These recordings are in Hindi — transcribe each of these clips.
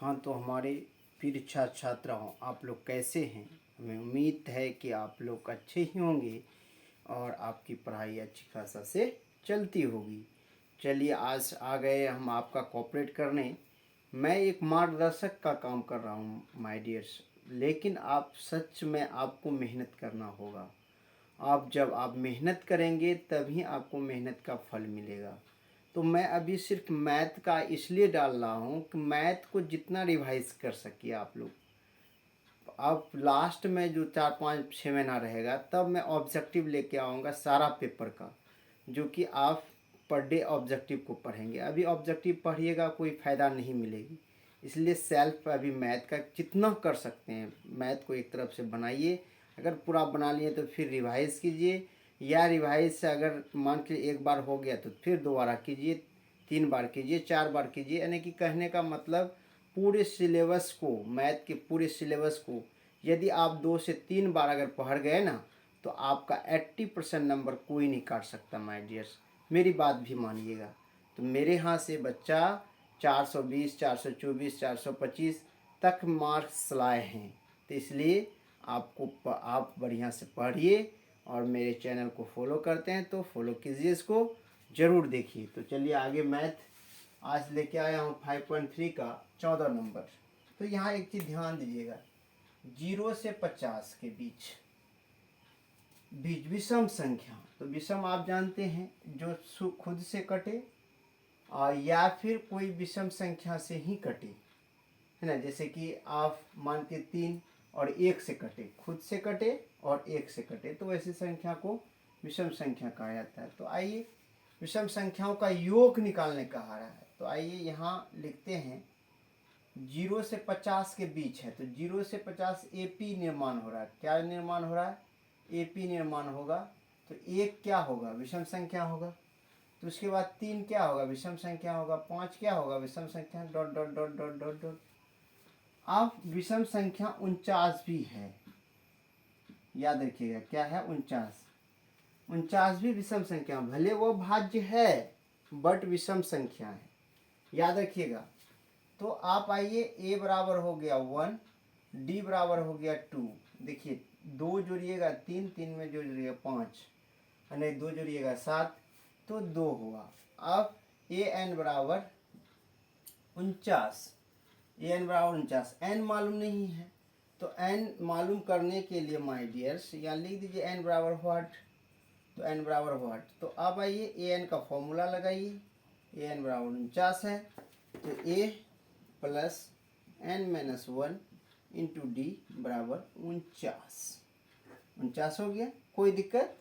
हाँ, तो हमारे प्रिय छात्राओं, आप लोग कैसे हैं? हमें उम्मीद है कि आप लोग अच्छे ही होंगे और आपकी पढ़ाई अच्छी खासा से चलती होगी। चलिए, आज आ गए हम आपका कोऑपरेट करने। मैं एक मार्गदर्शक का काम कर रहा हूँ माय डियर्स, लेकिन आप सच में आपको मेहनत करना होगा। जब आप मेहनत करेंगे तभी आपको मेहनत का फल मिलेगा। तो मैं अभी सिर्फ मैथ का इसलिए डाल रहा हूँ कि मैथ को जितना रिवाइज कर सकिए आप लोग। अब लास्ट में जो 4 5 6 महीना रहेगा तब मैं ऑब्जेक्टिव लेके आऊँगा सारा पेपर का, जो कि आप पर डे ऑब्जेक्टिव को पढ़ेंगे। अभी ऑब्जेक्टिव पढ़िएगा कोई फ़ायदा नहीं मिलेगी। इसलिए सेल्फ अभी मैथ का जितना कर सकते हैं मैथ को एक तरफ से बनाइए। अगर पूरा बना लिए तो फिर रिवाइज़ कीजिए, या रिवाइज से अगर मान के एक बार हो गया तो फिर दोबारा कीजिए, 3 बार कीजिए, 4 बार कीजिए। यानी कि कहने का मतलब पूरे सिलेबस को, मैथ के पूरे सिलेबस को यदि आप 2 से 3 बार अगर पढ़ गए ना तो आपका 80% नंबर कोई नहीं काट सकता माय डियर्स। मेरी बात भी मानिएगा। तो मेरे यहाँ से बच्चा 420 424 425 तक मार्क्स लाए हैं। तो इसलिए आप बढ़िया से पढ़िए और मेरे चैनल को फॉलो करते हैं तो फॉलो कीजिए, इसको ज़रूर देखिए। तो चलिए आगे मैथ आज लेके आया हूँ 5.3 का 14 नंबर। तो यहाँ एक चीज़ ध्यान दीजिएगा, 0 से 50 के बीच बीच विषम संख्या। तो विषम आप जानते हैं जो खुद से कटे और या फिर कोई विषम संख्या से ही कटे, है ना। जैसे कि आप मान के 3 और 1 से कटे, खुद से कटे और 1 से कटे, तो ऐसी संख्या को विषम संख्या कहा जाता है। तो आइए विषम संख्याओं का योग निकालने कहा रहा है। तो आइए यहाँ लिखते हैं 0 से 50 के बीच है। तो 0 से 50 एपी निर्माण हो रहा है। क्या निर्माण हो रहा है? एपी निर्माण होगा। तो 1 क्या होगा? विषम संख्या होगा। तो उसके बाद 3 क्या होगा? विषम संख्या होगा। 5 क्या होगा? विषम संख्या। Dot dot dot dot dot dot. अब विषम संख्या 49 भी है, याद रखिएगा। क्या है? 49। 49 भी विषम संख्या, भले वो भाज्य है बट विषम संख्या है, याद रखिएगा। तो आप आइए, a बराबर हो गया 1, d बराबर हो गया 2। देखिए 2 जोड़िएगा 3, 3 में जोड़िएगा 5, नहीं 2 जोड़िएगा 7, तो 2 हुआ। अब an बराबर 49, an बराबर 49, n मालूम नहीं है। तो n मालूम करने के लिए माय डियर्स यहाँ लिख दीजिए n बराबर व्हाट। तो n बराबर व्हाट। तो अब आइए an का फॉर्मूला लगाइए। an बराबर 49 है, तो a plus n-1 into D बराबर 49 हो गया। कोई दिक्कत?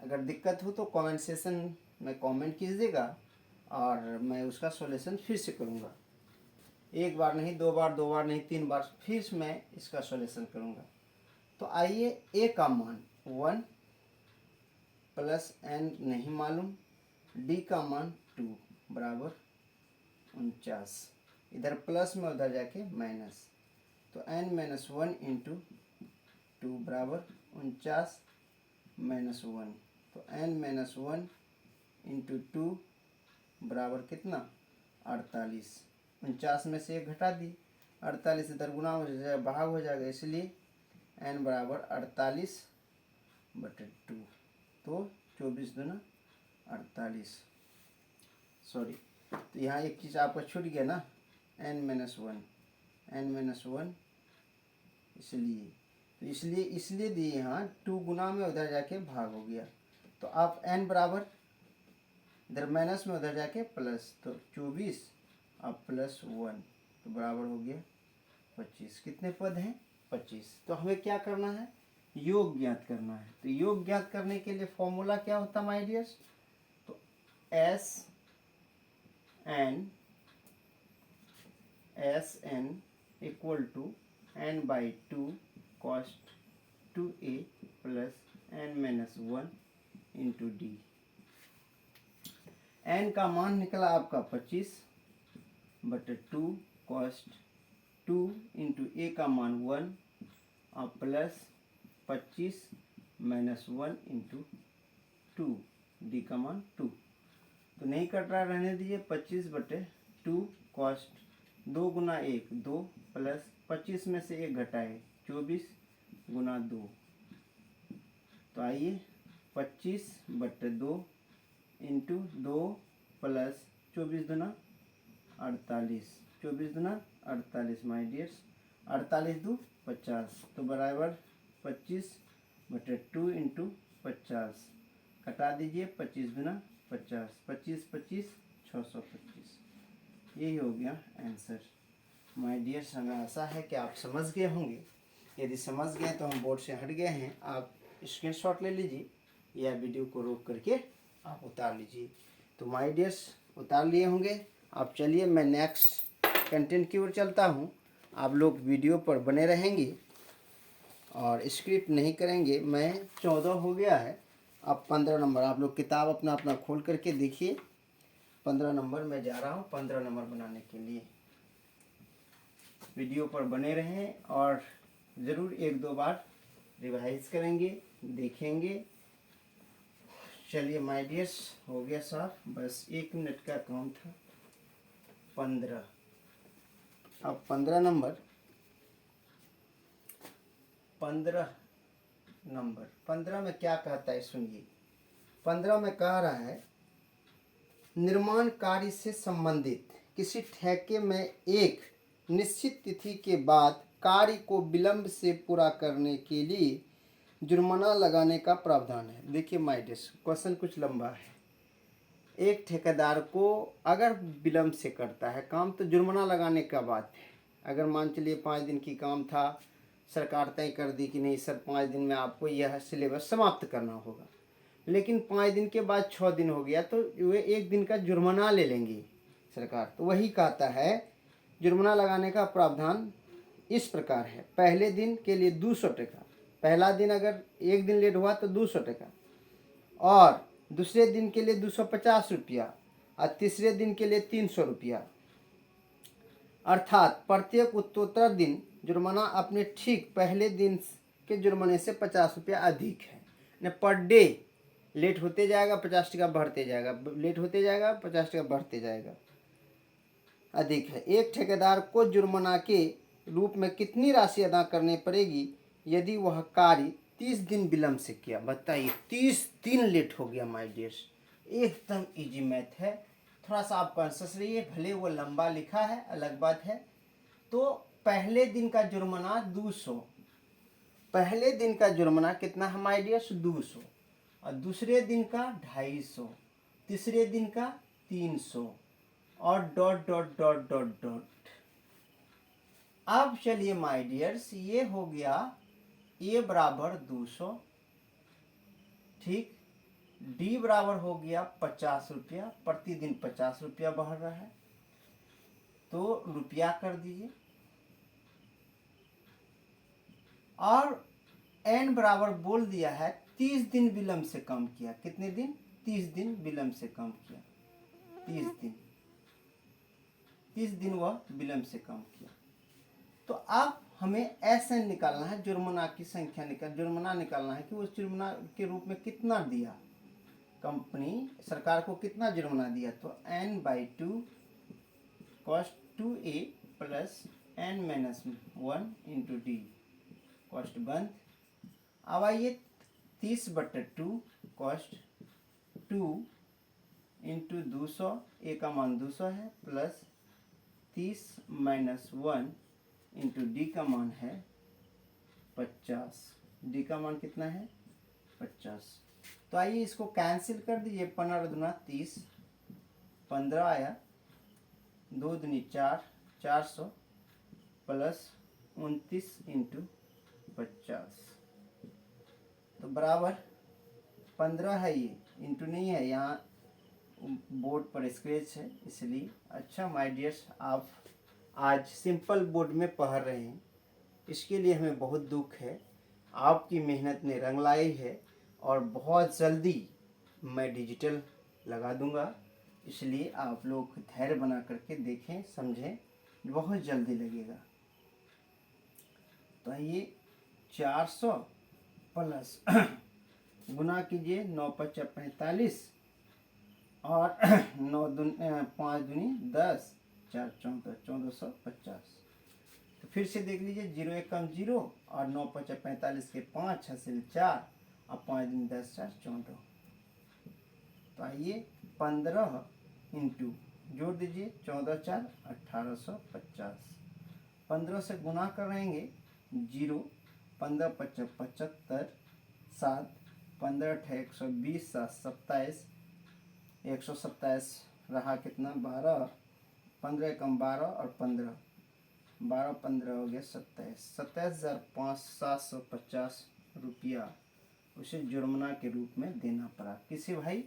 अगर दिक्कत हो तो कमेंट सेशन में कमेंट कीजिएगा और मैं उसका सॉल्यूशन फिर से करूँगा। एक बार नहीं, 2 बार, 2 बार नहीं, 3 बार फिर मैं इसका सॉल्यूशन करूँगा। तो आइए a का मान 1 प्लस n नहीं मालूम, d का मान 2 बराबर 49। इधर प्लस में उधर जाके माइनस, तो n-1 इंटू 2 बराबर 49 माइनस 1। तो n-1 इंटू 2 बराबर कितना? 48। 49 में से 1 घटा दी, 48 इधर गुना हो जाएगा, भाग हो जाएगा, इसलिए n बराबर 48/2। तो 24 दूना 48। सॉरी, तो यहाँ एक चीज़ आपका छूट गया ना, n-1 इसलिए, तो इसलिए दिए यहाँ 2 गुना में उधर जाके भाग हो गया। तो आप n बराबर इधर माइनस में उधर जाके प्लस, तो 24 अब प्लस 1, तो बराबर हो गया 25। कितने पद हैं? 25। तो हमें क्या करना है? योग ज्ञात करना है। तो योग ज्ञात करने के लिए फॉर्मूला क्या होता है माय डियर्स? तो S N equal to n/2 cos 2a plus n-1 into D. n का मान निकला आपका 25/2 cos 2 इंटू a का मान 1 और प्लस 25 माइनस 1 इंटू 2, डी का मान 2। तो नहीं कट रहा, रहने दीजिए। 25/2 cos 2 × 1 2 प्लस 25 में से 1 घटाए 24 × 2। तो आइए 25/2 इंटू 2 प्लस 24 दूना 48, 24 दूना 48 माय डियर्स, 48 दूँ 50, तो बराबर 25/2 इंटू 50, कटा दीजिए 25 दूना 50, 25 25 625। यही हो गया आंसर। माय डियर्स, हमें आशा है कि आप समझ गए होंगे। यदि समझ गए तो हम बोर्ड से हट गए हैं, आप स्क्रीनशॉट ले लीजिए या वीडियो को रोक करके आप उतार लीजिए। तो माय डियर्स उतार लिए होंगे आप। चलिए मैं नेक्स्ट कंटेंट की ओर चलता हूँ। आप लोग वीडियो पर बने रहेंगे और स्क्रिप्ट नहीं करेंगे। मैं 14 हो गया है, अब 15 नंबर आप लोग किताब अपना अपना खोल करके देखिए। 15 नंबर मैं जा रहा हूँ 15 नंबर बनाने के लिए। वीडियो पर बने रहें और ज़रूर 1-2 बार रिवाइज करेंगे, देखेंगे। चलिए माय डियर्स हो गया साहब, बस 1 मिनट का काम था। 15, अब 15 नंबर 15 में क्या कहता है सुनिए। 15 में कह रहा है निर्माण कार्य से संबंधित किसी ठेके में एक निश्चित तिथि के बाद कार्य को विलंब से पूरा करने के लिए जुर्माना लगाने का प्रावधान है। देखिए माय डियर, क्वेश्चन कुछ लंबा है। एक ठेकेदार को अगर विलंब से करता है काम तो जुर्माना लगाने का बात है। अगर मान चलिए 5 दिन की काम था, सरकार तय कर दी कि नहीं सर 5 दिन में आपको यह सिलेबस समाप्त करना होगा, लेकिन 5 दिन के बाद 6 दिन हो गया तो वे 1 दिन का जुर्माना ले लेंगी सरकार। तो वही कहता है जुर्माना लगाने का प्रावधान इस प्रकार है। पहले दिन के लिए 200 टका, पहला दिन अगर 1 दिन लेट हुआ तो 200 टका, और दूसरे दिन के लिए 250 रुपया, और तीसरे दिन के लिए 300 रुपया। अर्थात प्रत्येक उत्तरोत्तर दिन जुर्माना अपने ठीक पहले दिन के जुर्माने से 50 रुपया अधिक है। पर डे लेट होते जाएगा 50 टका बढ़ते जाएगा, लेट होते जाएगा 50 टका बढ़ते जाएगा, अधिक है। एक ठेकेदार को जुर्माना के रूप में कितनी राशि अदा करनी पड़ेगी यदि वह कार्य 30 दिन विलंब से किया। बताइए 30 दिन लेट हो गया माय डियर्स। एकदम इजी मैथ है, थोड़ा सा आप कॉन्शियस रहिए। भले वो लंबा लिखा है अलग बात है। तो पहले दिन का जुर्माना 200, पहले दिन का जुर्माना कितना है माय डियर्स 200, और दूसरे दिन का 250, तीसरे दिन का 300, और dot dot dot dot dot. अब चलिए माय डियर्स ये हो गया ए बराबर 200, ठीक। डी बराबर हो गया 50 रुपया, प्रतिदिन 50 रुपया बढ़ रहा है, तो रुपया कर दीजिए। और एन बराबर बोल दिया है 30 दिन विलंब से कम किया। कितने दिन? 30 दिन विलंब से कम किया। 30 दिन वह विलंब से कम किया। तो अब हमें एसएन निकालना है, जुर्माना की संख्या जुर्माना निकालना है कि उस जुर्माना के रूप में कितना दिया कंपनी, सरकार को कितना जुर्माना दिया। तो n/2 cost 2a plus n-1 into D, cost बंद। अब आइए 30/2 कॉस्ट 2 इंटू 200, ए का मान 200 है, प्लस 30-1 इंटू डी का मान है 50। डी का मान कितना है 50। तो आइए इसको कैंसिल कर दीजिए। 15 दूना 30, 15 आया, 2 दूनी 4, 400 प्लस 29 इंटू 50, तो बराबर 15 है। ये इंटू नहीं है, यहाँ बोर्ड पर स्क्रैच है इसलिए। अच्छा माय डियर्स, आप आज सिंपल बोर्ड में पढ़ रहे हैं, इसके लिए हमें बहुत दुख है। आपकी मेहनत ने रंग लाई है और बहुत जल्दी मैं डिजिटल लगा दूंगा, इसलिए आप लोग धैर्य बना करके देखें समझें, बहुत जल्दी लगेगा। तो ये 400 प्लस गुना कीजिए 9×5 = 45, और 5 दूनी 10, 4 14 1450। तो फिर से देख लीजिए, 0 1 कम 0 और 9 5 45 के 5 हासिल 4 और 5 दिन 10 4 14। तो आइए 15 इंटू जोड़ दीजिए 14 4 1850। 15 से गुना करेंगे 0 15 5 75 7 15 8 120 7 27 127 रहा कितना 12 15 कम 12 और 15 12 15 हो गया 27,750 रुपया उसे जुर्माना के रूप में देना पड़ा किसी भाई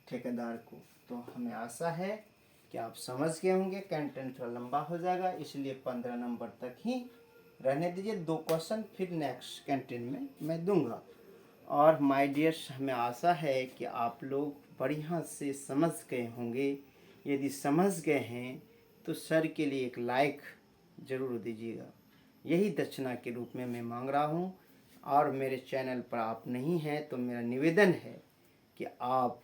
ठेकेदार को। तो हमें आशा है कि आप समझ गए होंगे। कंटेंट थोड़ा लंबा हो जाएगा, इसलिए 15 नंबर तक ही रहने दीजिए। 2 क्वेश्चन फिर नेक्स्ट कंटेंट में मैं दूंगा। और माय डियर्स, हमें आशा है कि आप लोग बढ़िया से समझ गए होंगे। यदि समझ गए हैं तो सर के लिए एक लाइक ज़रूर दीजिएगा, यही दक्षिणा के रूप में मैं मांग रहा हूँ। और मेरे चैनल पर आप नहीं हैं तो मेरा निवेदन है कि आप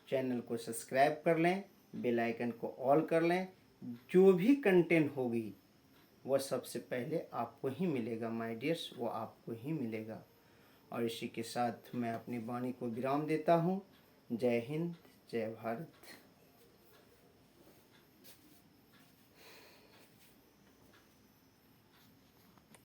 चैनल को सब्सक्राइब कर लें, बेल आइकन को ऑल कर लें। जो भी कंटेंट होगी वह सबसे पहले आपको ही मिलेगा माय डियर्स, वो आपको ही मिलेगा। और इसी के साथ मैं अपनी वाणी को विराम देता हूँ। जय हिंद, जय भारत।